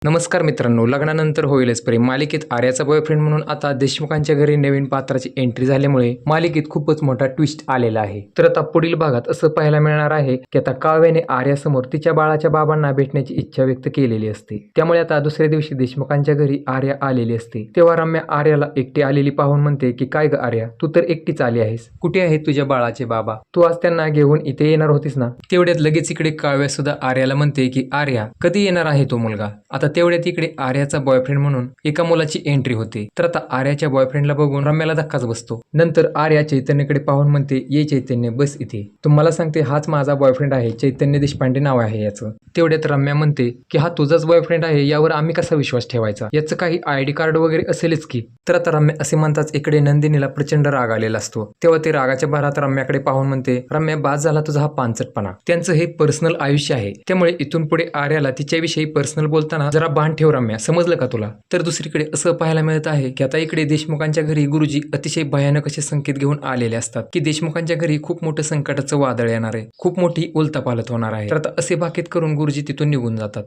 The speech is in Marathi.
नमस्कार मित्रांनो, लग्नानंतर होईलच प्रेम मालिकेत आर्याचा बॉयफ्रेंड म्हणून आता देशमुखांच्या घरी नवीन पात्राची एंट्री झाल्यामुळे मालिकेत खूपच मोठा ट्विस्ट आलेला आहे. तर आता पुढील भागात असं पाहायला मिळणार आहे की आता काव्याने आर्यासमोर तिच्या बाळाच्या बाबांना भेटण्याची इच्छा व्यक्त केलेली असते. त्यामुळे आता दुसऱ्या दिवशी देशमुखांच्या घरी आर्या आलेली असते. तेव्हा रम्या आर्याला एकटी आलेली पाहून म्हणते की काय ग आर्या, तू तर एकटीच आली आहेस, कुठे आहे तुझ्या बाळाचे बाबा? तू आज त्यांना घेऊन इथे येणार होतीस ना? तेवढ्यात लगेच इकडे काव्या सुद्धा आर्याला म्हणते की आर्या, कधी येणार आहे तो मुलगा? आता तेवढ्यात इकडे आर्याचा बॉयफ्रेंड म्हणून एका मुलाची एंट्री होते. तर आता आर्याच्या बॉयफ्रेंडला बघून रम्याला धक्काच बसतो. नंतर आर्या चैतन्यकडे पाहून म्हणते, ये चैतन्य, बस इथे. तुम्हाला सांगते, हाच माझा बॉयफ्रेंड आहे, चैतन्य देशपांडे नाव आहे याचं. तेवढ्यात रम्या म्हणते की हा तुझाच बॉयफ्रेंड आहे, यावर आम्ही कसा विश्वास ठेवायचा? याचं काही ID कार्ड वगैरे असेलच की. तर आता रम्या असे म्हणताच इकडे नंदिनीला प्रचंड राग आलेला असतो. तेव्हा ते रागाच्या भरात रम्याकडे पाहून म्हणते, रम्या, बाज झाला तुझा हा पांचटपणा. त्यांचं हे पर्सनल आयुष्य आहे, त्यामुळे इथून पुढे आर्याला तिच्याविषयी पर्सनल बोलताना जरा भान ठेव रम्या, समजलं का तुला? तर दुसरीकडे असं पाहायला मिळत आहे की आता इकडे देशमुखांच्या घरी गुरुजी अतिशय भयानक असे संकेत घेऊन आलेले असतात की देशमुखांच्या घरी खूप मोठं संकटाचं वादळ येणार आहे, खूप मोठी उलथापालथ होणार आहे. तर आता असे भाकीत करून गुरुजी तिथून निघून जातात.